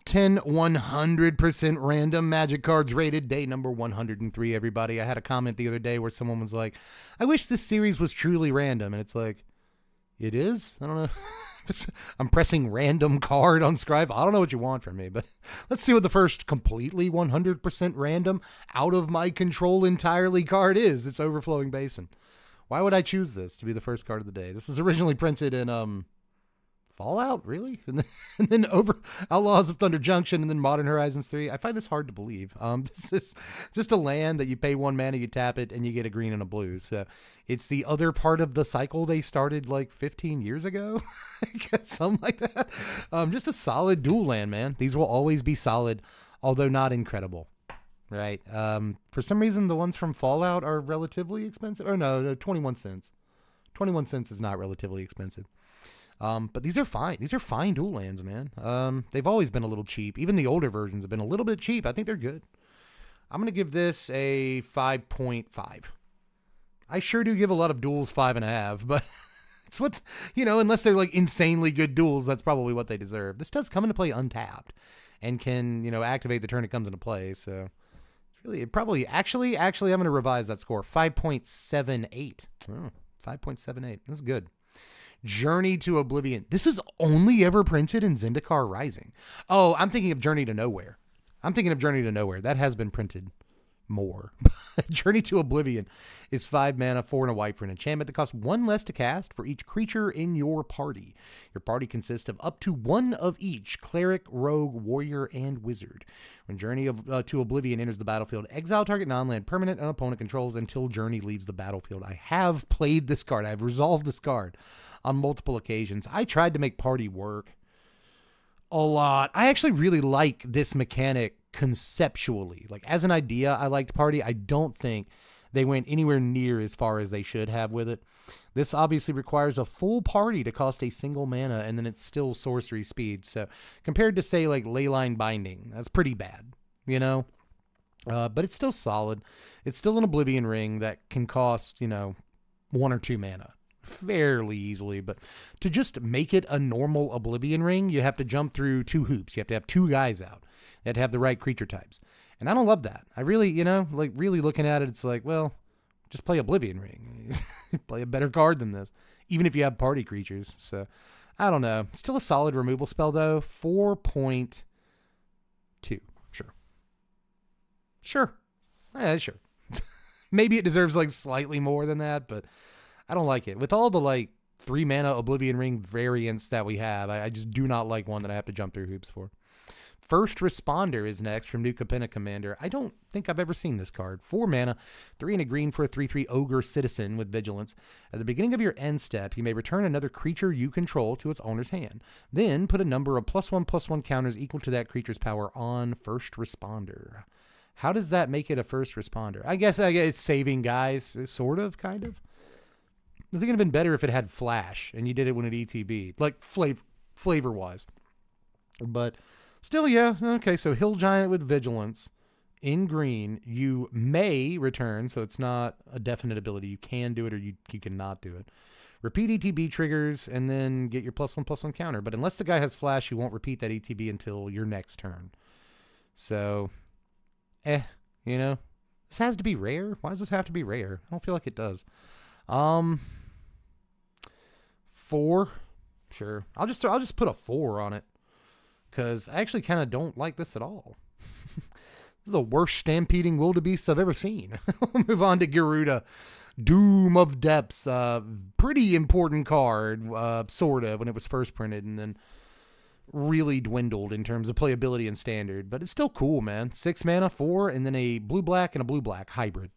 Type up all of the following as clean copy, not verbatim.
top 10 100% random Magic cards rated, day number 103, everybody. I had a comment the other day where someone was like, I wish this series was truly random. And it's like, it is? I don't know. I'm pressing random card on Scryfall. I don't know what you want from me, but let's see what the first completely 100% random, out of my control entirely card is. It's Overflowing Basin. Why would I choose this to be the first card of the day? This is originally printed in Fallout, really? And then over Outlaws of Thunder Junction, and then Modern Horizons 3. I find this hard to believe. This is just a land that you pay 1 mana, you tap it, and you get a green and a blue. So it's the other part of the cycle they started like 15 years ago. I guess something like that. Just a solid dual land, man. These will always be solid, although not incredible. Right? For some reason, the ones from Fallout are relatively expensive. Or no, 21 cents. 21 cents is not relatively expensive. But these are fine. These are fine dual lands, man. They've always been a little cheap. Even the older versions have been a little bit cheap. I think they're good. I'm going to give this a 5.5. I sure do give a lot of duels 5.5, but it's what, you know, unless they're like insanely good duels, that's probably what they deserve. This does come into play untapped and can, you know, activate the turn it comes into play. So it's really, it probably, actually, I'm going to revise that score. 5.78. Oh, 5.78. This is good. Journey to Oblivion. This is only ever printed in Zendikar Rising. Oh, I'm thinking of Journey to Nowhere. That has been printed more. Journey to Oblivion is 5 mana, 4 and a white for an enchantment that costs 1 less to cast for each creature in your party. Your party consists of up to 1 of each cleric, rogue, warrior, and wizard. When Journey to Oblivion enters the battlefield, exile target non-land permanent and opponent controls until Journey leaves the battlefield. I have played this card. I have resolved this card on multiple occasions. I tried to make party work a lot. I actually really like this mechanic conceptually. Like, as an idea, I liked party. I don't think they went anywhere near as far as they should have with it. This obviously requires a full party to cost a single mana, and then it's still sorcery speed. So compared to, say, like Leyline Binding, that's pretty bad, you know? But it's still solid. It's still an Oblivion ring that can cost, you know, 1 or 2 mana fairly easily. But to just make it a normal Oblivion ring, you have to jump through 2 hoops. You have to have 2 guys out that have the right creature types. And I don't love that. I really, you know, like really looking at it, it's like, well, just play Oblivion ring. Play a better card than this, even if you have party creatures. So I don't know. Still a solid removal spell though. 4.2. Sure. Sure. Maybe it deserves like slightly more than that, but I don't like it. With all the like 3 mana Oblivion ring variants that we have, I just do not like one that I have to jump through hoops for. First Responder is next from New Capenna Commander. I don't think I've ever seen this card. 4 mana, 3 and a green for a 3/3 Ogre Citizen with Vigilance. At the beginning of your end step, you may return another creature you control to its owner's hand. Then put a number of +1/+1 counters equal to that creature's power on First Responder. How does that make it a First Responder? I guess it's saving guys, sort of, kind of. I think it would have been better if it had Flash and you did it when it ETB'd, like flavor-wise. But still, yeah. Okay, so Hill Giant with Vigilance in green. You may return, so it's not a definite ability. You can do it or you cannot do it. Repeat ETB triggers and then get your +1/+1 counter. But unless the guy has Flash, you won't repeat that ETB until your next turn. So, you know. This has to be rare? Why does this have to be rare? I don't feel like it does. 4, sure. I'll just put a 4 on it because I actually kind of don't like this at all. This is the worst stampeding wildebeest I've ever seen. We'll move on to Garuda, Doom of Depths. Pretty important card, sort of, when it was first printed, and then really dwindled in terms of playability and standard. But it's still cool, man. 6 mana, 4, and then a blue-black and a blue-black hybrid.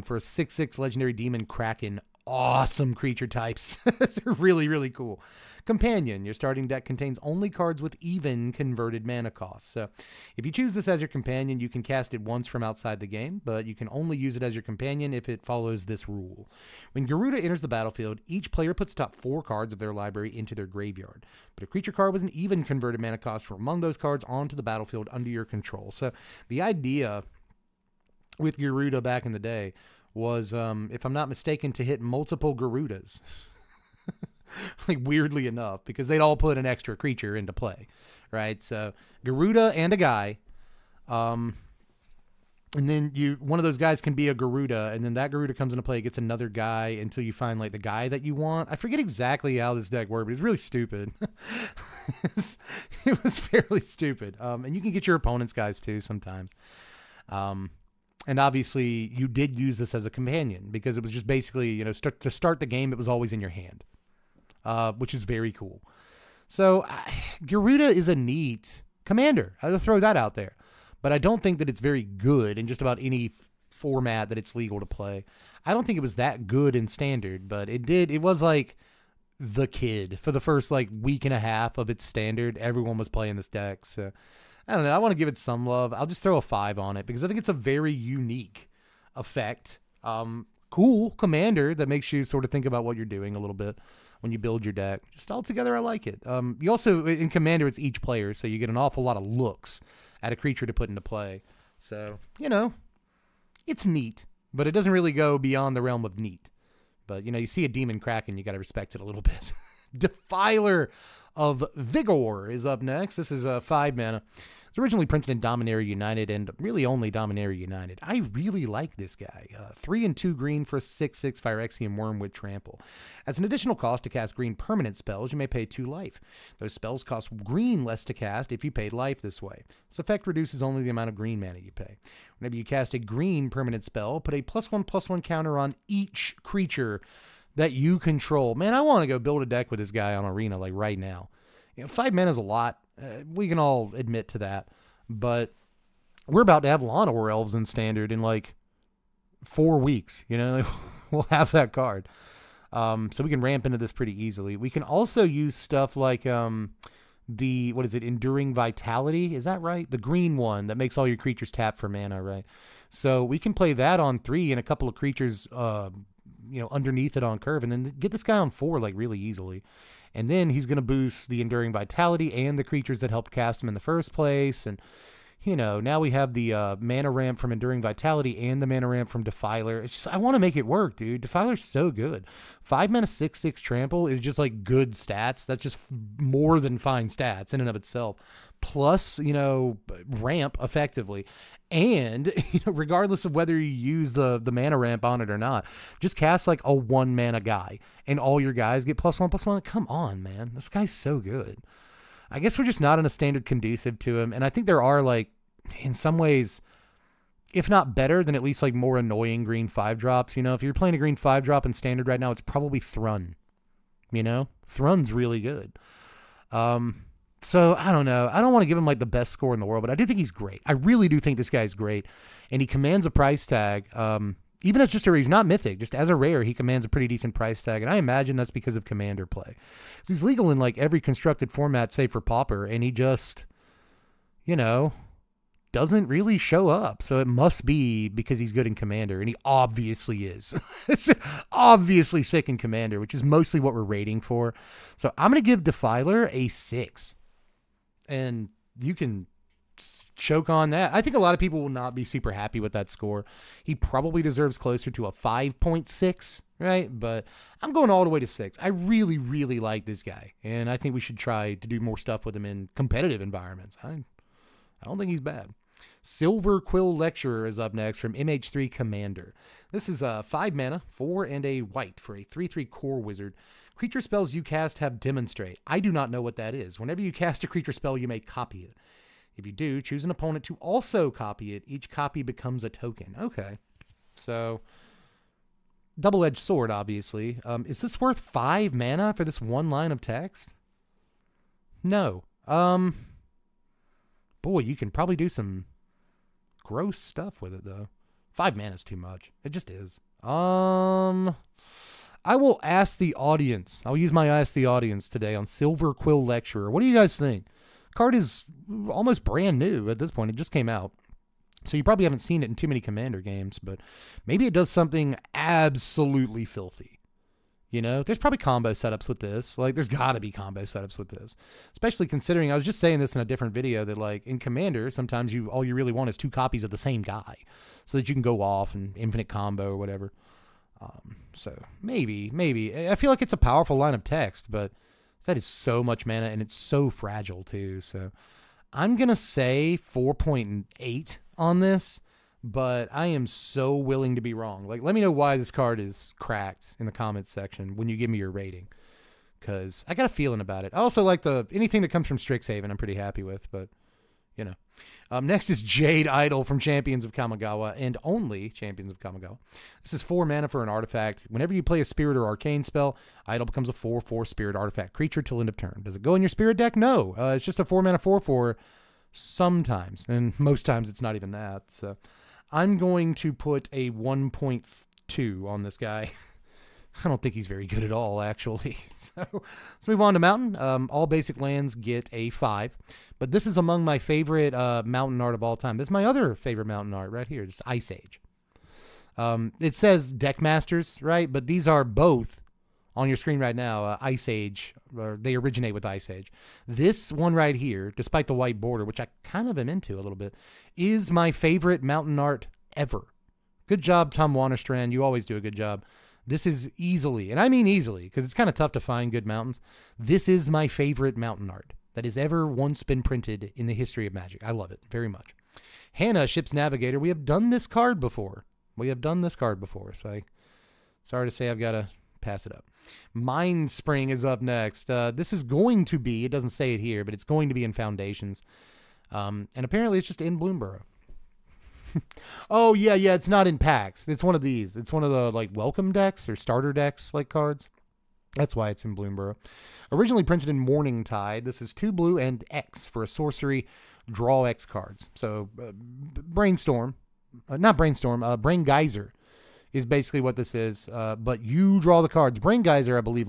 For a 6/6 legendary demon Kraken. Awesome creature types. It's really, really cool. Companion. Your starting deck contains only cards with even converted mana costs. So if you choose this as your companion, you can cast it once from outside the game, but you can only use it as your companion if it follows this rule. When Garuda enters the battlefield, each player puts top 4 cards of their library into their graveyard. Put a creature card with an even converted mana cost from among those cards onto the battlefield under your control. So the idea with Garuda back in the day was, if I'm not mistaken, to hit multiple Garudas. Like, weirdly enough, because they'd all put an extra creature into play, right? So Garuda and a guy. And then one of those guys can be a Garuda, and then that Garuda comes into play, gets another guy until you find like the guy that you want. I forget exactly how this deck worked, but it's really stupid. it was fairly stupid. And you can get your opponent's guys too sometimes. And obviously you did use this as a companion because it was just basically, you know, to start the game, it was always in your hand, which is very cool. So Garuda is a neat commander. I'll throw that out there. But I don't think that it's very good in just about any format that it's legal to play. I don't think it was that good in Standard, but it was like the kid for the first like week and a half of its Standard. Everyone was playing this deck. So I don't know. I want to give it some love. I'll just throw a 5 on it because I think it's a very unique effect. Cool commander that makes you sort of think about what you're doing a little bit when you build your deck. Just altogether, I like it. You also, in Commander, it's each player, so you get an awful lot of looks at a creature to put into play. So, you know, it's neat, but it doesn't really go beyond the realm of neat. But, you know, you see a Demon Kraken, you got to respect it a little bit. Defiler of Vigor is up next. This is 5 mana. It's originally printed in Dominaria United and really only Dominaria United. I really like this guy. 3 and 2 green for a 6/6 Phyrexian Worm with Trample. As an additional cost to cast green permanent spells, you may pay 2 life. Those spells cost green less to cast if you paid life this way. This effect reduces only the amount of green mana you pay. Whenever you cast a green permanent spell, put a +1/+1 counter on each creature that you control. Man, I want to go build a deck with this guy on Arena like right now. You know, 5 mana is a lot. We can all admit to that. But we're about to have Llanowar Elves in Standard in like 4 weeks. You know, we'll have that card. So we can ramp into this pretty easily. We can also use stuff like what is it, Enduring Vitality? Is that right? The green one that makes all your creatures tap for mana, right? So we can play that on 3 and a couple of creatures, you know, underneath it on curve, and then get this guy on 4 like really easily. And then he's going to boost the Enduring Vitality and the creatures that helped cast him in the first place. And, you know, now we have the mana ramp from Enduring Vitality and the mana ramp from Defiler. It's just, I want to make it work, dude. Defiler's so good. 5 mana 6/6 Trample is just like good stats. That's just more than fine stats in and of itself. Plus, you know, ramp effectively. And, you know, regardless of whether you use the mana ramp on it or not, just cast like a 1 mana guy and all your guys get +1/+1. Come on, man. This guy's so good. I guess we're just not in a Standard conducive to him. And I think there are like, in some ways, if not better, then at least like more annoying green 5-drops. You know, if you're playing a green 5-drop in Standard right now, it's probably Thrun. You know, Thrun's really good. So, I don't know. I don't want to give him, like, the best score in the world, but I do think he's great. I really do think this guy's great. And he commands a price tag. Even as just he's not mythic. Just as a rare, he commands a pretty decent price tag. And I imagine that's because of Commander play. He's legal in, like, every constructed format save for Pauper. And he just, you know, doesn't really show up. So it must be because he's good in Commander. And he obviously is. It's obviously sick in Commander, which is mostly what we're rating for. So I'm going to give Defiler a 6. And you can choke on that. I think a lot of people will not be super happy with that score. He probably deserves closer to a 5.6, right? But I'm going all the way to 6. I really, really like this guy. And I think we should try to do more stuff with him in competitive environments. I don't think he's bad. Silver Quill Lecturer is up next from MH3 Commander. This is 5 mana, 4 and a white for a 3/3 core wizard. Creature spells you cast have Demonstrate. I do not know what that is. Whenever you cast a creature spell, you may copy it. If you do, choose an opponent to also copy it. Each copy becomes a token. Okay. So, double-edged sword, obviously. Is this worth 5 mana for this 1 line of text? No. Boy, you can probably do some gross stuff with it, though. 5 mana is too much. It just is. I will ask the audience. I'll use my Ask the Audience today on Silver Quill Lecturer. What do you guys think? Card is almost brand new at this point. It just came out. So you probably haven't seen it in too many Commander games, but maybe it does something absolutely filthy. You know, there's probably combo setups with this. Like, there's got to be combo setups with this. Especially considering, I was just saying this in a different video, that, like, in Commander, sometimes all you really want is 2 copies of the same guy so that you can go off and infinite combo or whatever. So maybe. I feel like it's a powerful line of text, but That is so much mana, and it's so fragile too. So I'm going to say 4.8 on this, but I am so willing to be wrong. Like, let me know why this card is cracked in the comments section when you give me your rating, because I got a feeling about it. I also like anything that comes from Strixhaven I'm pretty happy with, but, you know. Next is Jade Idol from Champions of Kamigawa, and only Champions of Kamigawa. This is 4 mana for an artifact. Whenever you play a spirit or arcane spell, Idol becomes a 4/4 spirit artifact creature till end of turn. Does it go in your spirit deck? No. It's just a 4 mana 4/4 sometimes, and most times it's not even that. So I'm going to put a 1.2 on this guy. I don't think he's very good at all, actually. So let's move on to Mountain. All basic lands get a 5. But this is among my favorite Mountain art of all time. This is my other favorite Mountain art right here. It's Ice Age. It says Deck Masters, right? But these are both on your screen right now. Ice Age, or they originate with Ice Age. This one right here, despite the white border, which I kind of am into a little bit, is my favorite Mountain art ever. Good job, Tom Wannerstrand. You always do a good job. This is easily, and I mean easily, because it's kind of tough to find good mountains. This is my favorite Mountain art that has ever once been printed in the history of Magic. I love it very much. Hannah, Ship's Navigator. We have done this card before. So sorry to say I've got to pass it up. Mindspring is up next. This is going to be, it doesn't say it here, but it's going to be in Foundations. And apparently it's just in Bloomborough. Oh, yeah, it's not in packs. It's one of these. It's one of the, like, welcome decks or starter decks, like, cards. That's why it's in Bloomborough. Originally printed in Morning Tide, this is 2 blue and X for a sorcery, draw X cards. So, Brain Geyser is basically what this is, but you draw the cards. Brain Geyser, I believe,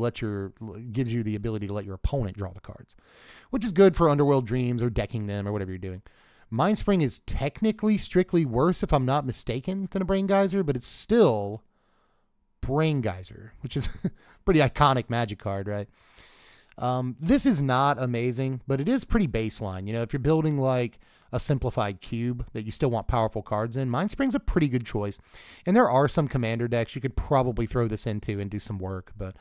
gives you the ability to let your opponent draw the cards, which is good for Underworld Dreams or decking them or whatever you're doing. Mindspring is technically strictly worse, if I'm not mistaken, than a Brain Geyser, but it's still Brain Geyser, which is a pretty iconic Magic card, right? This is not amazing, but it is pretty baseline. You know, if you're building like a simplified cube that you still want powerful cards in, Mindspring's a pretty good choice. And there are some commander decks you could probably throw this into and do some work, but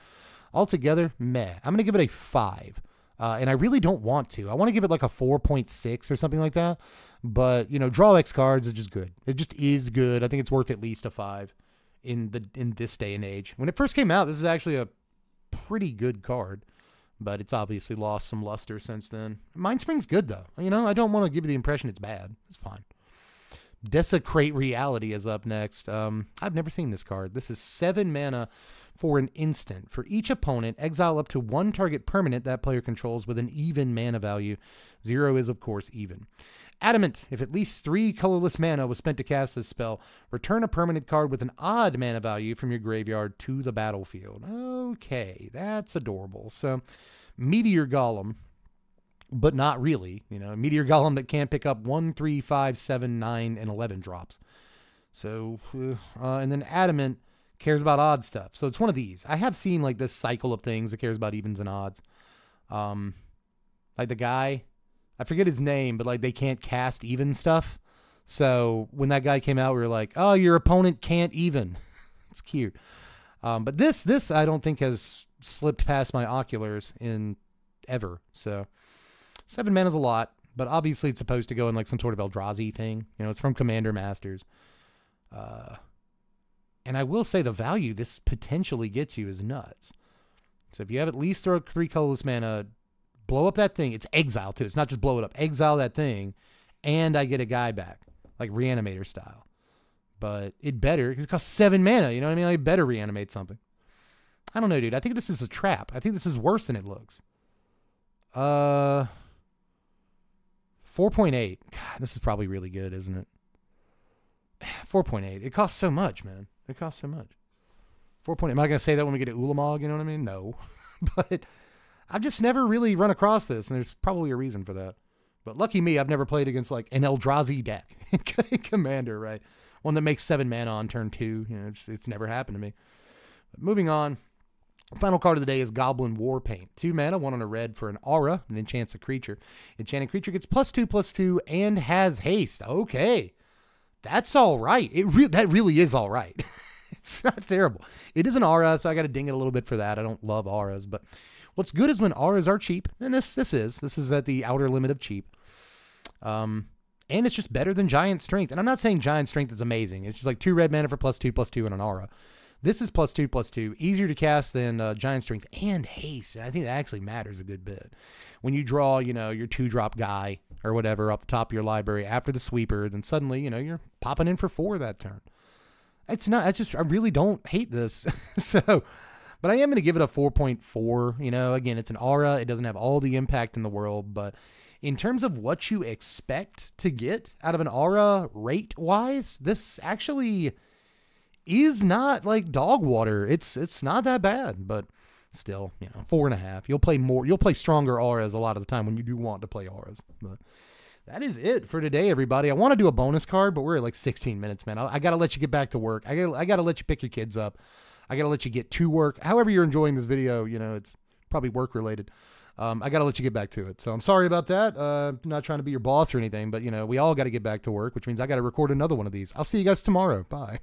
altogether, meh. I'm going to give it a 5. And I really don't want to. I want to give it like a 4.6 or something like that. But, you know, draw X cards is just good. It just is good. I think it's worth at least a 5 in this day and age. When it first came out, this is actually a pretty good card. But it's obviously lost some luster since then. Mindspring's good, though. You know, I don't want to give you the impression it's bad. It's fine. Desecrate Reality is up next. I've never seen this card. This is 7 mana for an instant. For each opponent, exile up to 1 target permanent that player controls with an even mana value. 0 is, of course, even. Adamant, if at least 3 colorless mana was spent to cast this spell, return a permanent card with an odd mana value from your graveyard to the battlefield. Okay, that's adorable. So, Meteor Golem, but not really. You know, Meteor Golem that can't pick up 1, 3, 5, 7, 9, and 11 drops. So, and then Adamant cares about odd stuff. So it's one of these. I have seen like this cycle of things that cares about evens and odds. Like the guy, I forget his name, but like they can't cast even stuff. So when that guy came out, we were like, oh, your opponent can't even. It's cute. But this I don't think has slipped past my oculars in ever. So 7 mana is a lot, but obviously it's supposed to go in like some sort of Eldrazi thing. You know, it's from Commander Masters. And I will say the value this potentially gets you is nuts. So if you have at least 3 colorless mana, blow up that thing. It's exile too. It's not just blow it up. Exile that thing, and I get a guy back, like Reanimator style. But it better, because it costs 7 mana. You know what I mean? I better reanimate something. I don't know, dude. I think this is a trap. I think this is worse than it looks. 4.8. God, this is probably really good, isn't it? 4.8. It costs so much, man. It costs so much. 4.8. Am I going to say that when we get to Ulamog? You know what I mean? No. But I've just never really run across this, and there's probably a reason for that. But lucky me, I've never played against like an Eldrazi deck. Commander, right? One that makes 7 mana on turn 2. You know, it's never happened to me. But moving on. Final card of the day is Goblin Warpaint. 2 mana, 1 on a red for an aura, and enchants a creature. Enchanted creature gets +2/+2 and has haste. Okay. That's all right. That really is all right. It's not terrible. It is an aura, so I got to ding it a little bit for that. I don't love auras, but What's good is when auras are cheap, and this is at the outer limit of cheap. And it's just better than Giant Strength. And I'm not saying Giant Strength is amazing. It's just like 2 red mana for +2/+2 and an aura. This is +2/+2, easier to cast than Giant Strength and Haste. I think that actually matters a good bit. When you draw, you know, your 2-drop guy or whatever off the top of your library after the sweeper, then suddenly, you know, you're popping in for 4 that turn. It's not, I really don't hate this. So, but I am going to give it a 4.4. You know, again, it's an aura. It doesn't have all the impact in the world, but in terms of what you expect to get out of an aura rate-wise, this actually is not like dog water. It's not that bad, but still, you know, 4.5. You'll play stronger auras a lot of the time when you do want to play auras. But that is it for today, everybody. I want to do a bonus card, but we're at like 16 minutes, man. I got to let you get back to work. I got to let you pick your kids up. I got to let you get to work. However you're enjoying this video, you know, it's probably work related. I got to let you get back to it. So I'm sorry about that. I'm not trying to be your boss or anything, but, you know, we all got to get back to work, which means I got to record another one of these. I'll see you guys tomorrow. Bye.